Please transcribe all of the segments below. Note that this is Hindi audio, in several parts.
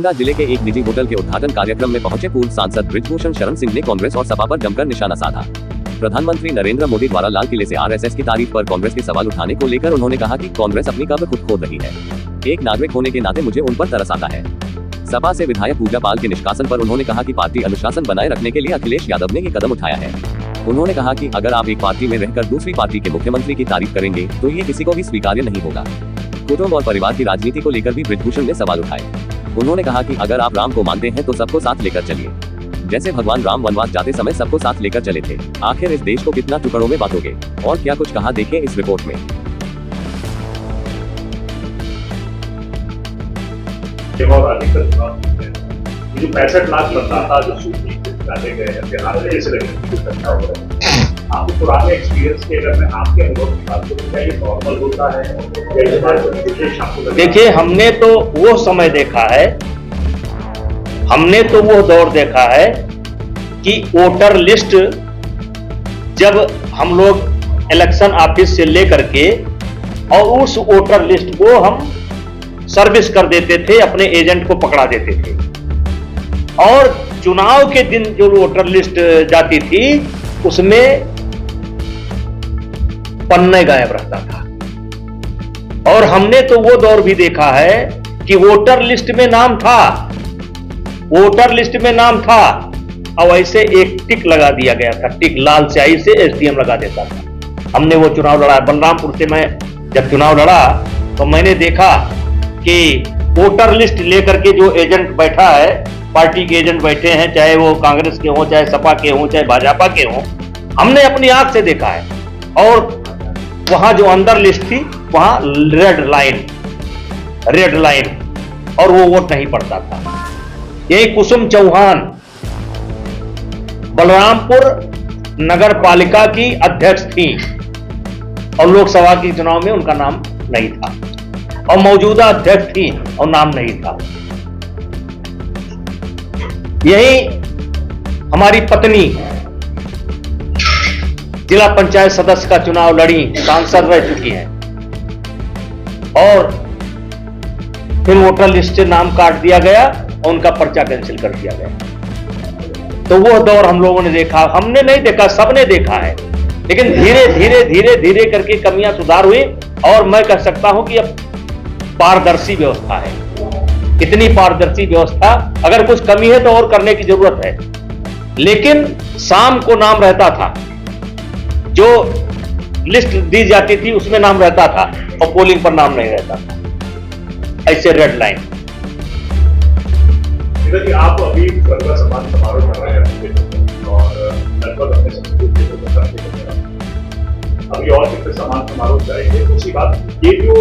गोंडा जिले के एक निजी होटल के उद्घाटन कार्यक्रम में पहुंचे पूर्व सांसद बृजभूषण शरण सिंह ने कांग्रेस और सपा पर जमकर निशाना साधा। प्रधानमंत्री नरेंद्र मोदी द्वारा लाल किले से आरएसएस की तारीफ पर कांग्रेस के सवाल उठाने को लेकर उन्होंने कहा कि कांग्रेस अपनी कब्र खुद खोद रही है। एक नागरिक होने के नाते मुझे उन पर तरस आता है। सपा से विधायक पूजा पाल के निष्कासन पर उन्होंने कहा कि पार्टी अनुशासन बनाए रखने के लिए अखिलेश यादव ने ये कदम उठाया है। उन्होंने कहा कि अगर आप एक पार्टी में रहकर दूसरी पार्टी के मुख्यमंत्री की तारीफ करेंगे तो ये किसी को भी स्वीकार्य नहीं होगा। कुटुंब और परिवार की राजनीति को लेकर भी बृजभूषण ने सवाल उठाए। उन्होंने कहा कि अगर आप राम को मानते हैं तो सबको साथ लेकर चलिए, जैसे भगवान राम वनवास जाते समय सबको साथ लेकर चले थे। आखिर इस देश को कितना टुकड़ों में बांटोगे? और क्या कुछ कहा, देखें इस रिपोर्ट में। जो 65 लाख बंदा था जो जाने गए बिहार में, ऐसे लगे आपके पुराने एक्सपीरियंस के अगर मैं आपके अनुभव की बात करूं, क्या ये नॉर्मल होता है? देखिए, हमने तो वो समय देखा है, हमने तो वो दौर देखा है कि वोटर लिस्ट जब हम लोग इलेक्शन ऑफिस से लेकर के और उस वोटर लिस्ट को हम सर्विस कर देते थे, अपने एजेंट को पकड़ा देते थे और चुनाव के दिन जो वोटर लिस्ट जाती थी उसमें पन्ने गायब रहता था। और हमने तो वो दौर भी देखा है कि वोटर लिस्ट में नाम था, वोटर लिस्ट में नाम था और ऐसे एक टिक लगा दिया गया था, टिक लाल स्याही से एसडीएम लगा देता था। हमने वो चुनाव लड़ा, बलरामपुर से मैं जब चुनाव लड़ा तो मैंने देखा कि वोटर लिस्ट लेकर के जो एजेंट बैठा है, पार्टी के एजेंट बैठे हैं, चाहे वो कांग्रेस के हों, चाहे सपा के हों, चाहे भाजपा के हों, हमने अपनी आंख से देखा है। और वहां जो अंदर लिस्ट थी वहां रेड लाइन और वो वोट नहीं पड़ता था। यही कुसुम चौहान बलरामपुर नगर पालिका की अध्यक्ष थी और लोकसभा के चुनाव में उनका नाम नहीं था, और मौजूदा अध्यक्ष थी और नाम नहीं था। यही हमारी पत्नी जिला पंचायत सदस्य का चुनाव लड़ी, सांसद रह चुकी हैं और फिर वोटर लिस्ट से नाम काट दिया गया और उनका पर्चा कैंसिल कर दिया गया। तो वो दौर हम लोगों ने देखा, हमने नहीं देखा, सबने देखा है। लेकिन धीरे धीरे धीरे धीरे करके कमियां सुधार हुई और मैं कह सकता हूं कि अब पारदर्शी व्यवस्था है। इतनी पारदर्शी व्यवस्था, अगर कुछ कमी है तो और करने की जरूरत है। लेकिन शाम को नाम रहता था, जो लिस्ट दी जाती थी उसमें नाम रहता था और पोलिंग पर नाम नहीं रहता था। ऐसे रेड लाइन। आप अभी प्रतिभा सम्मान समारोह कर रहे हैं और लगभग अपने संस्कृति को बताते हैं, अभी और कितने सम्मान समारोह जाएंगे। उसी बात, ये जो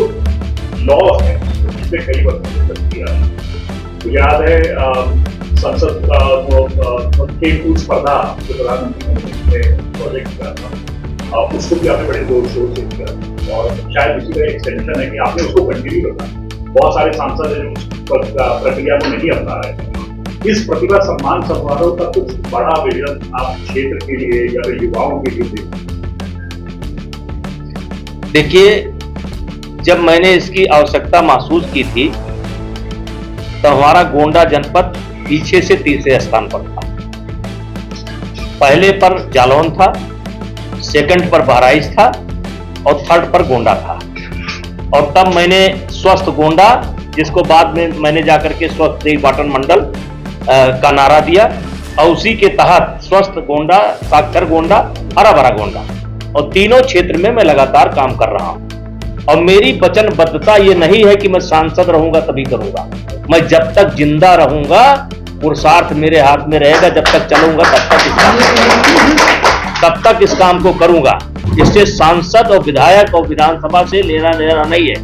लॉ है पिछले कई वर्षों से किया, मुझे याद है संसद खेल स्पर्धा जो प्रधानमंत्री ने प्रोजेक्ट किया था, उसको भी आपने बड़े जोर शोर से किया और शायद इसी का एक्सटेंशन है कि आपने उसको कंटिन्यू करना। बहुत सारे सांसद हैं जो प्रक्रिया को नहीं अपना रहे हैं। इस प्रतिभा सम्मान समारोह का कुछ बड़ा विजन आप क्षेत्र के लिए या फिर युवाओं के लिए? देखिए, जब मैंने इसकी आवश्यकता महसूस की थी तो हमारा गोंडा जनपद पीछे से तीसरे स्थान पर था। पहले पर जालौन था, सेकंड पर बहराइच था और थर्ड पर गोंडा था। और तब मैंने स्वस्थ गोंडा, जिसको बाद में मैंने जाकर के स्वस्थ देवीपाटन मंडल का नारा दिया, और उसी के तहत स्वस्थ गोंडा, साक्षर गोंडा, हरा भरा गोंडा, और तीनों क्षेत्र में मैं लगातार काम कर रहा हूं। और मेरी वचनबद्धता ये नहीं है कि मैं सांसद रहूंगा तभी करूंगा। मैं जब तक जिंदा रहूंगा, पुरुषार्थ मेरे हाथ में रहेगा, जब तक चलूंगा तब तक इस काम को करूंगा। इससे सांसद और विधायक और विधानसभा से लेना देना नहीं है।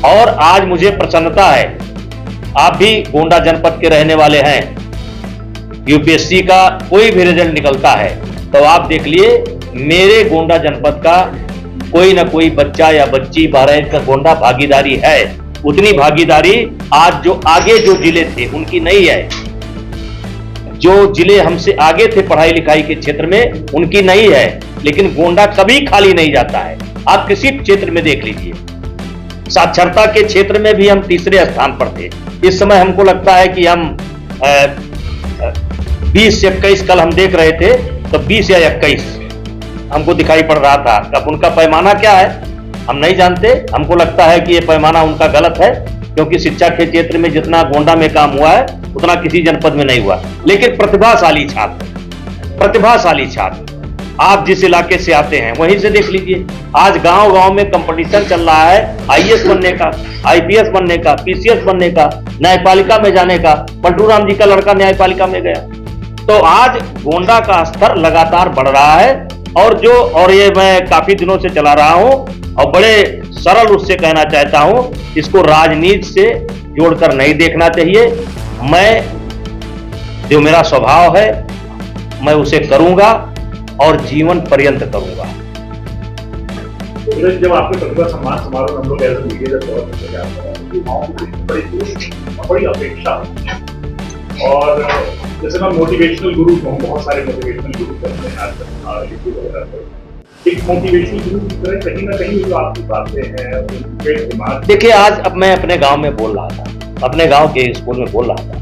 और आज मुझे प्रसन्नता है, आप भी गोंडा जनपद के रहने वाले हैं, यूपीएससी का कोई भी रिजल्ट निकलता है तो आप देख लिए मेरे गोंडा जनपद का कोई ना कोई बच्चा या बच्ची बहराइच का गोंडा भागीदारी है। उतनी भागीदारी आज जो आगे जो जिले थे उनकी नहीं है। जो जिले हमसे आगे थे पढ़ाई लिखाई के क्षेत्र में उनकी नहीं है, लेकिन गोंडा कभी खाली नहीं जाता है। आप किसी क्षेत्र में देख लीजिए, साक्षरता के क्षेत्र में भी हम तीसरे स्थान पर थे। इस समय हमको लगता है कि हम 20 से 21, कल हम देख रहे थे तो 20 या 21 हमको दिखाई पड़ रहा था। अब उनका पैमाना क्या है हम नहीं जानते। हमको लगता है कि ये पैमाना उनका गलत है, क्योंकि शिक्षा के क्षेत्र में जितना गोंडा में काम हुआ है उतना किसी जनपद में नहीं हुआ। लेकिन प्रतिभाशाली छात्र आप जिस इलाके से आते हैं वहीं से देख लीजिए, आज गांव गांव में कंपटीशन चल रहा है आईएएस बनने का, आईपीएस बनने का, पीसीएस बनने का, न्यायपालिका में जाने का। पलटू राम जी का लड़का न्यायपालिका में गया। तो आज गोंडा का स्तर लगातार बढ़ रहा है। और ये मैं काफी दिनों से चला रहा हूं और बड़े सरल उससे कहना चाहता हूं, इसको राजनीति से जोड़कर नहीं देखना चाहिए। मैं जो मेरा स्वभाव है मैं उसे करूंगा और जीवन पर्यंत करूंगा। जब आपके प्रतिभा सम्मान समारोह हम लोग ऐसे मीडिया बड़ी अपेक्षा, और जैसे मैं मोटिवेशनल गुरु हूँ, बहुत सारे मोटिवेशनल गुरु करते हैं आजकल यूट्यूब वगैरह पर। एक मोटिवेशनल गुरु की तरह कहीं ना कहीं जो आपकी बातें हैं, देखिए आज अब मैं अपने गांव में बोल रहा था, अपने गांव के स्कूल में बोल रहा था।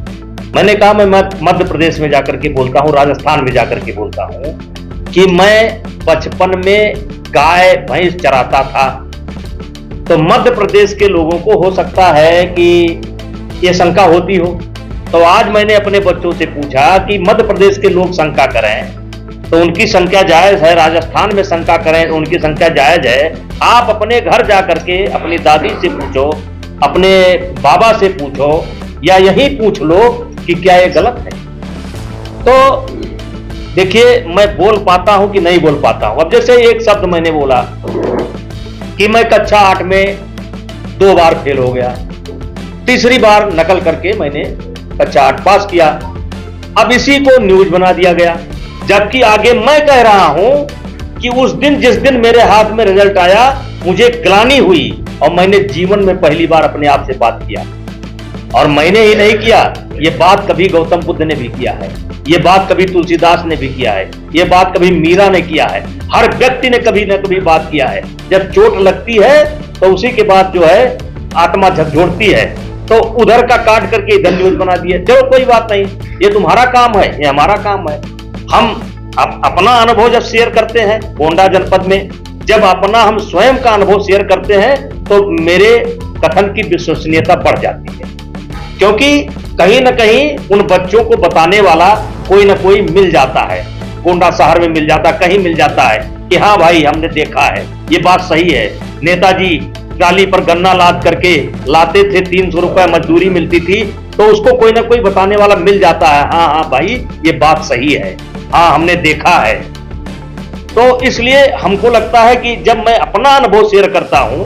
मैंने कहा मैं मध्य प्रदेश में जाकर के बोलता हूँ, राजस्थान में जाकर के बोलता हूँ कि मैं बचपन में गाय भैंस चराता था। तो मध्य प्रदेश के लोगों को हो सकता है कि ये शंका होती हो। तो आज मैंने अपने बच्चों से पूछा कि मध्य प्रदेश के लोग शंका करें तो उनकी संख्या जायज है, राजस्थान में शंका करें तो उनकी संख्या जायज है। आप अपने घर जाकर के अपनी दादी से पूछो, अपने बाबा से पूछो, या यही पूछ लो कि क्या ये गलत है। तो देखिए मैं बोल पाता हूं कि नहीं बोल पाता हूं। अब जैसे एक शब्द मैंने बोला कि मैं कक्षा 8 में 2 बार फेल हो गया, तीसरी बार नकल करके मैंने कक्षा 8 पास किया। अब इसी को न्यूज बना दिया गया, जबकि आगे मैं कह रहा हूं कि उस दिन जिस दिन मेरे हाथ में रिजल्ट आया मुझे ग्लानि हुई और मैंने जीवन में पहली बार अपने आप से बात किया। और मैंने ही नहीं किया, ये बात कभी गौतम बुद्ध ने भी किया है, ये बात कभी तुलसीदास ने भी किया है, ये बात कभी मीरा ने किया है। हर व्यक्ति ने कभी न कभी बात किया है। जब चोट लगती है तो उसी के बाद जो है आत्मा झकझोरती है, तो उधर का काट करके इधर न्यूज बना दिया। चलो कोई बात नहीं, ये तुम्हारा काम है, ये हमारा काम है। हम अपना अनुभव जब शेयर करते हैं गोंडा जनपद में, जब अपना हम स्वयं का अनुभव शेयर करते हैं तो मेरे कथन की विश्वसनीयता बढ़ जाती है, क्योंकि कहीं ना कहीं उन बच्चों को बताने वाला कोई ना कोई मिल जाता है। गोंडा शहर में मिल जाता, कहीं मिल जाता है कि हाँ भाई हमने देखा है, ये बात सही है। नेताजी ट्राली पर गन्ना लाद करके लाते थे, 300 रुपए मजदूरी मिलती थी, तो उसको कोई ना कोई बताने वाला मिल जाता है, हाँ हाँ भाई ये बात सही है, हाँ हमने देखा है। तो इसलिए हमको लगता है कि जब मैं अपना अनुभव शेयर करता हूं,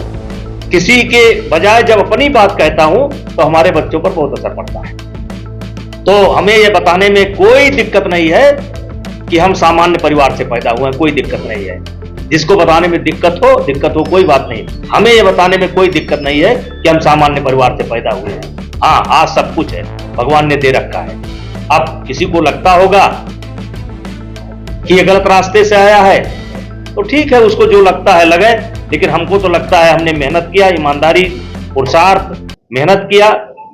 किसी के बजाय जब अपनी बात कहता हूं, तो हमारे बच्चों पर बहुत असर पड़ता है। तो हमें यह बताने में कोई दिक्कत नहीं है कि हम सामान्य परिवार से पैदा हुए हैं, कोई दिक्कत नहीं है। जिसको बताने में दिक्कत हो कोई बात नहीं। हमें यह बताने में कोई दिक्कत नहीं है कि हम सामान्य परिवार से पैदा हुए हैं। हाँ आज सब कुछ है, भगवान ने दे रखा है। अब किसी को लगता होगा कि ये गलत रास्ते से आया है तो ठीक है, उसको जो लगता है लगे, लेकिन हमको तो लगता है हमने मेहनत किया, ईमानदारी, पुरुषार्थ, मेहनत किया,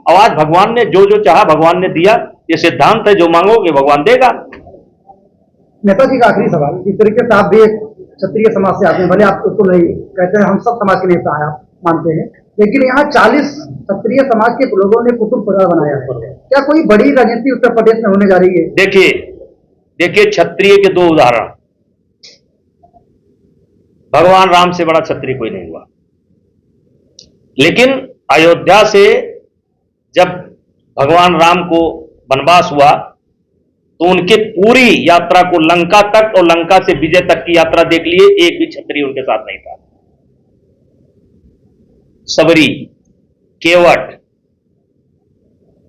और आज भगवान ने जो जो चाहा भगवान ने दिया। ये सिद्धांत है, जो मांगोगे भगवान देगा। नेता जी का आखिरी सवाल, इस तरीके से आप भी एक क्षत्रिय समाज से आते हैं, भले आप उसको नहीं कहते हैं, हम सब समाज के नेता हैं आप मानते हैं, लेकिन यहाँ 40 क्षत्रिय समाज के लोगों ने कुटुंब परिवार बनाया है। क्या कोई बड़ी राजनीति उत्तर प्रदेश में होने जा रही है? देखिए क्षत्रिय के 2 उदाहरण। भगवान राम से बड़ा क्षत्रिय कोई नहीं हुआ, लेकिन अयोध्या से जब भगवान राम को वनवास हुआ तो उनके पूरी यात्रा को लंका तक और लंका से विजय तक की यात्रा देख लिए, एक भी क्षत्रिय उनके साथ नहीं था। सबरी, केवट,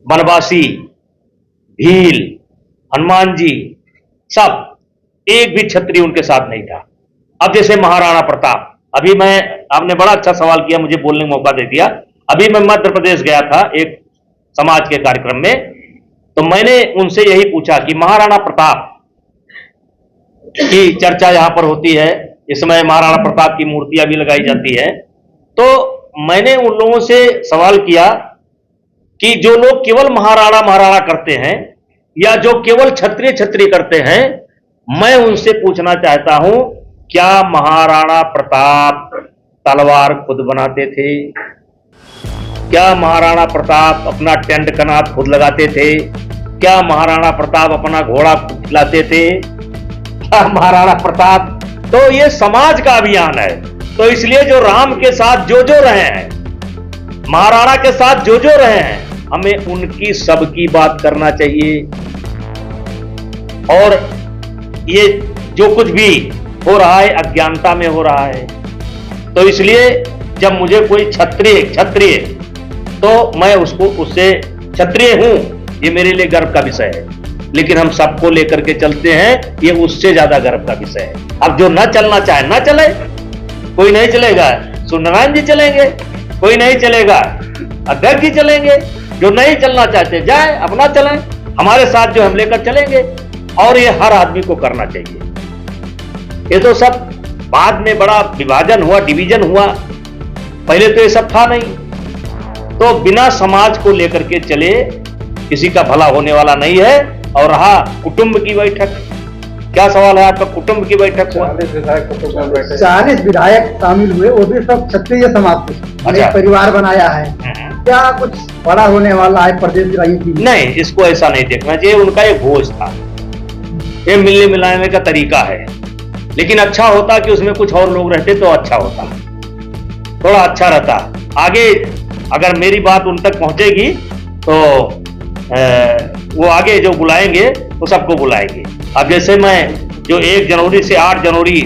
बनवासी, भील, हनुमान जी, सब एक भी क्षत्रिय उनके साथ नहीं था। अब जैसे महाराणा प्रताप, अभी आपने बड़ा अच्छा सवाल किया, मुझे बोलने का मौका दे दिया। अभी मैं मध्य प्रदेश गया था एक समाज के कार्यक्रम में, तो मैंने उनसे यही पूछा कि महाराणा प्रताप की चर्चा यहां पर होती है, इस समय महाराणा प्रताप की मूर्तियां भी लगाई जाती है, तो मैंने उन लोगों से सवाल किया कि जो लोग केवल महाराणा महाराणा करते हैं या जो केवल क्षत्रिय क्षत्रिय करते हैं, मैं उनसे पूछना चाहता हूं, क्या महाराणा प्रताप तलवार खुद बनाते थे? क्या महाराणा प्रताप अपना टेंट कनात खुद लगाते थे? क्या महाराणा प्रताप अपना घोड़ा खुद खिलाते थे? क्या महाराणा प्रताप? तो ये समाज का अभियान है। तो इसलिए जो राम के साथ जो रहे हैं, महाराणा के साथ जो रहे हैं, हमें उनकी सबकी बात करना चाहिए। और ये जो कुछ भी हो रहा है अज्ञानता में हो रहा है। तो इसलिए जब मुझे कोई क्षत्रिय तो मैं उससे क्षत्रिय हूं, ये मेरे लिए गर्व का विषय है। लेकिन हम सबको लेकर के चलते हैं, ये उससे ज्यादा गर्व का विषय है। अब जो न चलना चाहे ना चले, कोई नहीं चलेगा, सूर्यनारायण जी चलेंगे, कोई नहीं चलेगा, अध्यक्ष जी चलेंगे। जो नहीं चलना चाहते जाए, अपना चलें, हमारे साथ जो हम लेकर चलेंगे। और ये हर आदमी को करना चाहिए। ये तो सब बाद में बड़ा विभाजन हुआ, डिवीजन हुआ, पहले तो ये सब था नहीं। तो बिना समाज को लेकर के चले किसी का भला होने वाला नहीं है। और रहा कुटुंब की बैठक, क्या सवाल है आपका? कुटुंब की बैठक हुआ, 40 विधायक शामिल हुए, वो भी सब क्षत्रिय समाज के, अच्छा। परिवार बनाया है। क्या कुछ बड़ा होने वाला है प्रदेश राजनीति में? नहीं, इसको ऐसा नहीं देखना चाहिए। उनका एक भोज था, ये मिलने मिलाने का तरीका है। लेकिन अच्छा होता कि उसमें कुछ और लोग रहते तो अच्छा होता, थोड़ा अच्छा रहता। आगे अगर मेरी बात उन तक पहुंचेगी तो वो आगे जो बुलाएंगे वो सबको बुलाएंगे। अब जैसे मैं जो 1 जनवरी से 8 जनवरी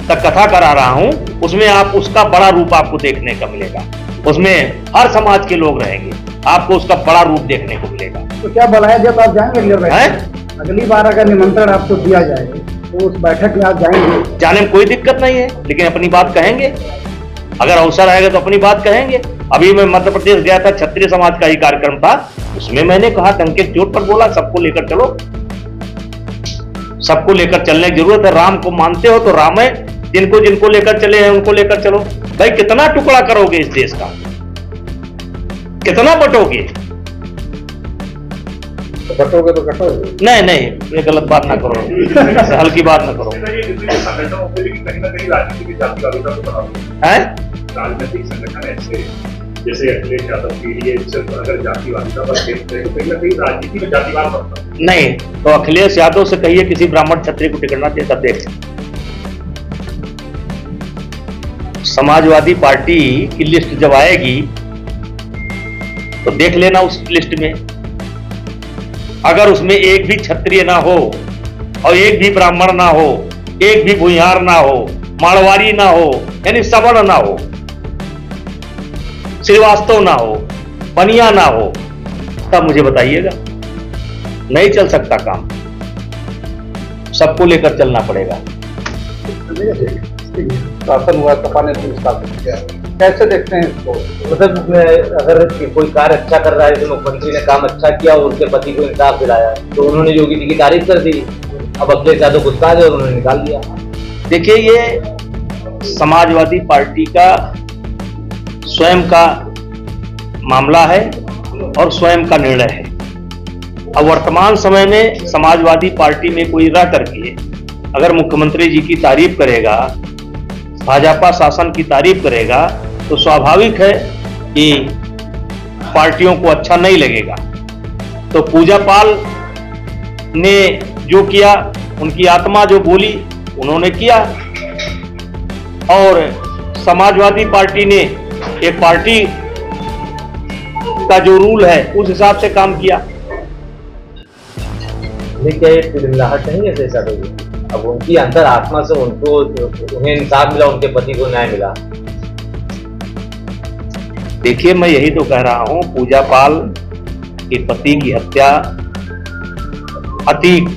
तक कथा करा रहा हूं, उसमें आप उसका बड़ा रूप आपको देखने का मिलेगा। उसमें हर समाज के लोग रहेंगे, आपको उसका बड़ा रूप देखने को मिलेगा। तो क्या बुलाया जब आप जाएंगे अगली बार अगर निमंत्रण आपको दिया जाए तो उस बैठक में आप जाएंगे? जाने में कोई दिक्कत नहीं है, लेकिन अपनी बात कहेंगे। अगर अवसर आएगा तो अपनी बात कहेंगे। अभी मैं मध्य प्रदेश गया था, क्षत्रिय समाज का ही कार्यक्रम था, उसमें मैंने कहा, डंके चोट पर बोला, सबको लेकर चलो, सबको लेकर चलने की जरूरत है। राम को मानते हो तो राम है, जिनको जिनको लेकर चले हैं उनको लेकर चलो। भाई कितना टुकड़ा करोगे इस देश का, कितना बटोगे? बटोगे तो कटोगे। नहीं, ये गलत बात ना करो, हल्की बात ना करो। संगठनों में भी कहीं ना कहीं राजनीति की जातिवादिता को बढ़ावा है। राजनीतिक संगठन ऐसे जैसे अखिलेश यादव के लिए सिर्फ अगर जातिवादिता पर केंद्रित है तो कहीं ना कहीं राजनीति में जातिवाद बढ़ता है। नहीं, तो अखिलेश यादव से कहिए किसी ब्राह्मण क्षत्रिय को टिकट ना दे, तब देख। समाजवादी पार्टी की लिस्ट जब आएगी तो देख लेना उस लिस्ट में, अगर उसमें एक भी क्षत्रिय ना हो और एक भी ब्राह्मण ना हो, एक भी भूमिहार ना हो, मारवाड़ी ना हो, यानी सवर्ण ना हो, श्रीवास्तव ना हो, बनिया ना हो, तब मुझे बताइएगा। नहीं चल सकता काम, सबको लेकर चलना पड़ेगा। शासन हुआ, सपा ने शासन किया, कैसे देखते हैं इसको? मतलब अगर कोई कार्य अच्छा कर रहा है, जैसे मुख्यमंत्री ने काम अच्छा किया और उनके पति को इंसाफ दिलाया, तो उन्होंने योगी जी की तारीफ कर दी। अब अखिलेश यादव गुस्सा है और उन्होंने निकाल दिया। देखिए, ये समाजवादी पार्टी का स्वयं का मामला है और स्वयं का निर्णय है। अब वर्तमान समय में समाजवादी पार्टी में कोई रह करके अगर मुख्यमंत्री जी की तारीफ करेगा, भाजपा शासन की तारीफ करेगा, तो स्वाभाविक है कि पार्टियों को अच्छा नहीं लगेगा। तो पूजा पाल ने जो किया, उनकी आत्मा जो बोली उन्होंने किया, और समाजवादी पार्टी ने एक पार्टी का जो रूल है उस हिसाब से काम किया। क्या ये चिल्लाहट नहीं है शेष यादव जी? अब उनकी अंदर आत्मा से उन्हें इंसाफ मिला, उनके पति को न्याय मिला। देखिए, मैं यही तो कह रहा हूं, पूजा पाल के पति की हत्या अतीक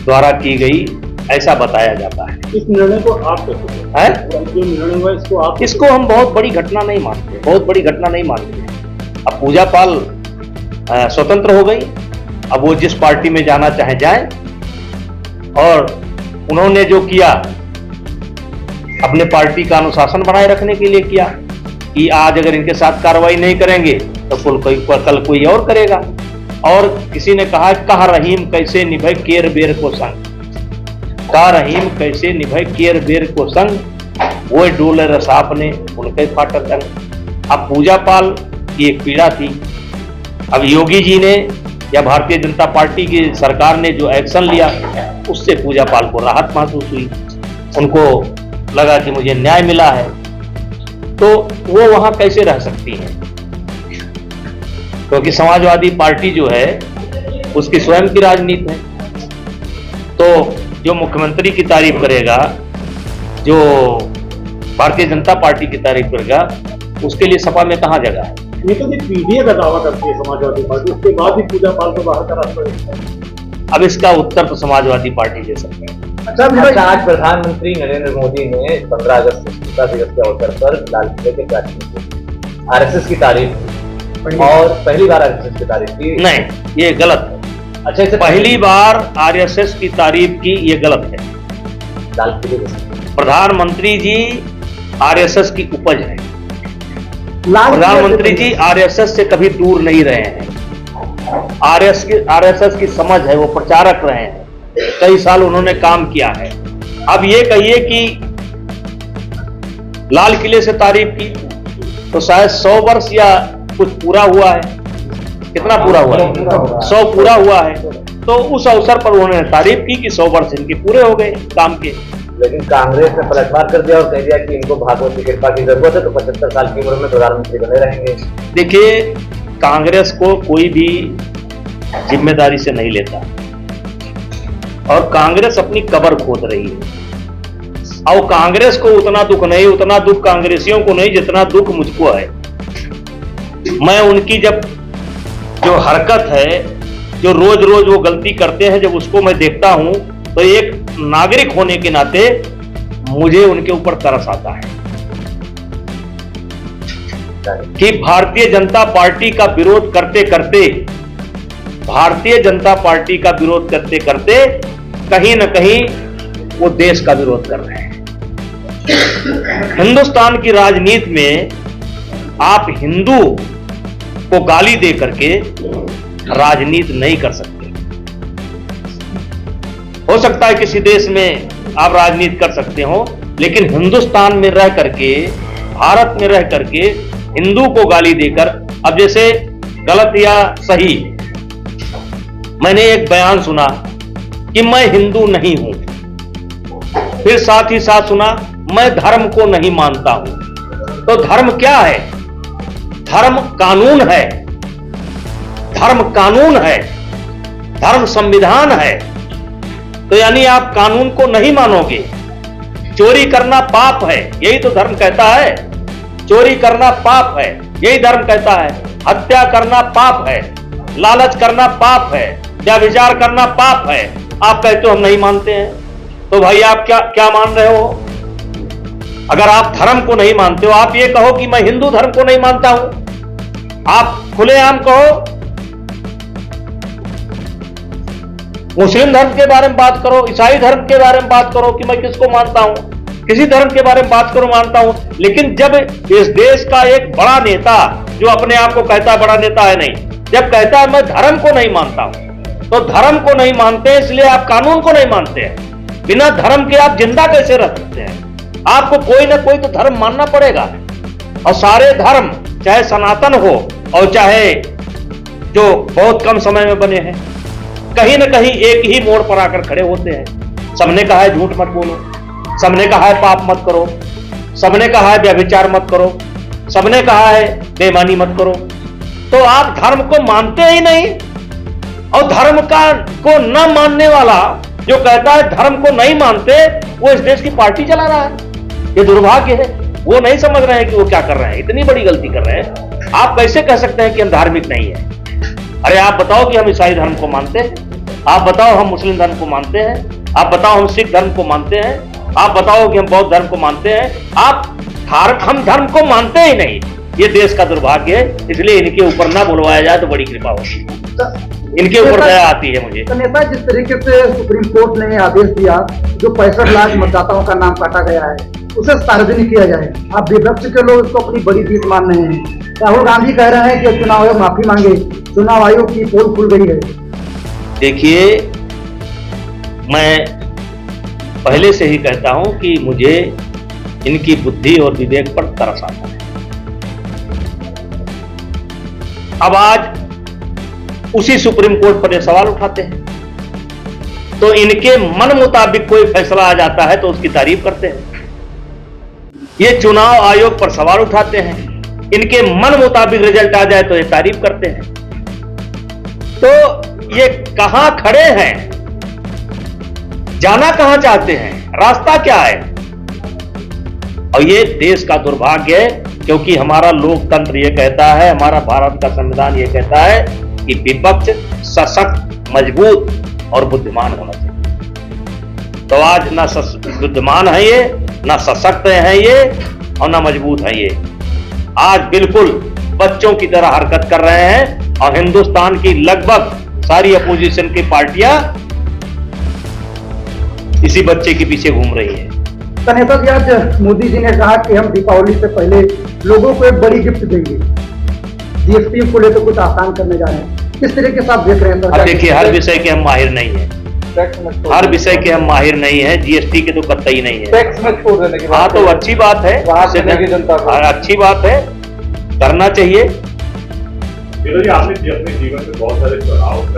द्वारा की गई, ऐसा बताया जाता है। इस निर्णय को आप कैसे है? जो निर्णय हुआ इसको आप इसको हम बहुत बड़ी घटना नहीं मानते, बहुत बड़ी घटना नहीं मानते। अब पूजा पाल स्वतंत्र हो गई, अब वो जिस पार्टी में जाना चाहे जाए, और उन्होंने जो किया अपने पार्टी का अनुशासन बनाए रखने के लिए किया। कि आज अगर इनके साथ कार्रवाई नहीं करेंगे तो कल कोई और करेगा। और किसी ने कहा रहीम कैसे निभे केर बेर को संग, कहा रहीम कैसे निभे केर बेर को संग, वो डोले रसाप ने उनके फाटक रंग। अब पूजा पाल की एक पीड़ा थी, अब योगी जी ने या भारतीय जनता पार्टी की सरकार ने जो एक्शन लिया उससे पूजा पाल को राहत महसूस हुई, उनको लगा कि मुझे न्याय मिला है, तो वो वहां कैसे रह सकती हैं, क्योंकि समाजवादी पार्टी जो है उसकी स्वयं की राजनीति है। तो जो मुख्यमंत्री की तारीफ करेगा, जो भारतीय जनता पार्टी की तारीफ करेगा, उसके लिए सपा में कहां जगह है। ये तो पीडीए का दावा करती है समाजवादी पार्टी, उसके बाद भी पूजा पाल को बाहर का रास्ता है। अब इसका उत्तर तो समाजवादी पार्टी दे सकते हैं। अच्छा, आज प्रधानमंत्री नरेंद्र मोदी ने 15 अगस्त स्वतंत्रता दिवस के अवसर पर लाल किले के प्राचीन में आरएसएस की तारीफ और पहली बार आरएसएस की तारीफ की। नहीं, ये गलत है। अच्छा, इसे पहली बार आरएसएस की तारीफ की, ये गलत है। लाल किले के प्रधानमंत्री जी आरएसएस की उपज है। प्रधानमंत्री जी आरएसएस से कभी दूर नहीं रहे हैं। आरएसएस की समझ है, वो प्रचारक रहे हैं, कई साल उन्होंने काम किया है। अब ये कहिए कि लाल किले से तारीफ की तो शायद 100 वर्ष या कुछ पूरा हुआ है। कितना पूरा हुआ है? 100 पूरा हुआ है। तो उस अवसर पर उन्होंने तारीफ की कि 100 वर्ष इनके पूरे हो गए काम के। लेकिन कांग्रेस ने पलटवार कर दिया और कह दिया कि इनको भागवत की कृपा की जरूरत है, तो 75 साल की उम्र में प्रधानमंत्री बने रहेंगे। देखिए, कांग्रेस को कोई भी जिम्मेदारी से नहीं लेता और कांग्रेस अपनी कब्र खोद रही है। और कांग्रेस को उतना दुख नहीं, उतना दुख कांग्रेसियों को नहीं जितना दुख मुझको है। मैं उनकी जब जो हरकत है, जो रोज रोज वो गलती करते हैं, जब उसको मैं देखता हूं तो एक नागरिक होने के नाते मुझे उनके ऊपर तरस आता है कि भारतीय जनता पार्टी का विरोध करते करते, भारतीय जनता पार्टी का विरोध करते करते कहीं न कहीं वो देश का विरोध कर रहे हैं। हिंदुस्तान की राजनीति में आप हिंदू को गाली दे करके राजनीति नहीं कर सकते। हो सकता है किसी देश में आप राजनीति कर सकते हो, लेकिन हिंदुस्तान में रह करके, भारत में रह करके हिंदू को गाली देकर, अब जैसे गलत या सही, मैंने एक बयान सुना कि मैं हिंदू नहीं हूं, फिर साथ ही साथ सुना मैं धर्म को नहीं मानता हूं। तो धर्म क्या है? धर्म कानून है, धर्म कानून है, धर्म संविधान है। तो यानी आप कानून को नहीं मानोगे। चोरी करना पाप है, यही तो धर्म कहता है। चोरी करना पाप है, यही धर्म कहता है। हत्या करना पाप है, लालच करना पाप है, व्यभिचार करना पाप है। आप कहते हो हम नहीं मानते हैं, तो भाई आप क्या मान रहे हो? अगर आप धर्म को नहीं मानते हो, आप ये कहो कि मैं हिंदू धर्म को नहीं मानता हूं। आप खुलेआम कहो, मुस्लिम धर्म के बारे में बात करो, ईसाई धर्म के बारे में बात करो कि मैं किसको मानता हूं, किसी धर्म के बारे में बात करो, मानता हूं। लेकिन जब इस देश का एक बड़ा नेता, जो अपने आप को कहता है बड़ा नेता है नहीं, जब कहता है मैं धर्म को नहीं मानता हूं, तो धर्म को नहीं मानते इसलिए आप कानून को नहीं मानते हैं। बिना धर्म के आप जिंदा कैसे रह सकते हैं? आपको कोई ना कोई तो धर्म मानना पड़ेगा। और सारे धर्म, चाहे सनातन हो और चाहे जो बहुत कम समय में बने हैं, कहीं ना कहीं एक ही मोड़ पर आकर खड़े होते हैं। सबने कहा है झूठ मत बोलो, सबने कहा है पाप मत करो, सबने कहा है व्यभिचार मत करो, सबने कहा है बेईमानी मत करो। तो आप धर्म को मानते ही नहीं, और धर्म को न मानने वाला जो कहता है धर्म को नहीं मानते, वो इस देश की पार्टी चला रहा है। ये दुर्भाग्य है। वो नहीं समझ रहे हैं कि वो क्या कर रहे हैं, इतनी बड़ी गलती कर रहे हैं। आप कैसे कह सकते हैं कि हम धार्मिक नहीं है? अरे आप बताओ कि हम ईसाई धर्म को मानते हैं, आप बताओ हम मुस्लिम धर्म को मानते हैं, आप बताओ हम सिख धर्म को मानते हैं, आप बताओ कि हम बौद्ध धर्म को मानते हैं। हम धर्म को मानते ही नहीं। ये देश का दुर्भाग्य है, इसलिए इनके ऊपर ना बुलवाया जाए तो बड़ी कृपा होगी। इनके ऊपर दया आती है मुझे। तो नेता, जिस तरीके से सुप्रीम कोर्ट ने आदेश दिया, जो 65 लाख मतदाताओं का नाम काटा गया है, उसे सार्वजनिक किया जाए। आप विपक्ष के लोग उसको अपनी बड़ी जीत मान रहे हैं। राहुल गांधी कह रहे हैं कि चुनाव आयोग माफी मांगे, चुनाव आयोग की पोल खुल गई है। देखिए, मैं पहले से ही कहता हूं कि मुझे इनकी बुद्धि और विवेक पर तरस आता है। अब आज उसी सुप्रीम कोर्ट पर ये सवाल उठाते हैं, तो इनके मन मुताबिक कोई फैसला आ जाता है तो उसकी तारीफ करते हैं। ये चुनाव आयोग पर सवाल उठाते हैं, इनके मन मुताबिक रिजल्ट आ जाए तो ये तारीफ करते हैं। तो ये कहां खड़े हैं, जाना कहां चाहते हैं, रास्ता क्या है? और ये देश का दुर्भाग्य है, क्योंकि हमारा लोकतंत्र ये कहता है, हमारा भारत का संविधान ये कहता है कि विपक्ष सशक्त, मजबूत और बुद्धिमान होना चाहिए। तो आज ना बुद्धिमान है ये, ना सशक्त है ये, और ना मजबूत है ये। आज बिल्कुल बच्चों की तरह हरकत कर रहे हैं और हिंदुस्तान की लगभग सारी अपोजिशन की पार्टियां इसी बच्चे के पीछे घूम रही है। नेता जी, आज मोदी जी ने कहा कि हम दीपावली से पहले लोगों को एक बड़ी गिफ्ट देंगे, जीएसटी को लेकर कुछ आसान करने जा रहे हैं। किस तरीके से आप देख रहे हैं? अब देखिए, हर विषय के हम माहिर नहीं है, हर विषय के हम माहिर नहीं है, जीएसटी के तो कतई नहीं है। टैक्स में छोड़ देने की बात, हाँ, तो अच्छी बात है, अच्छी बात है, करना चाहिए। आपने अपने जीवन में बहुत सारे चुनाव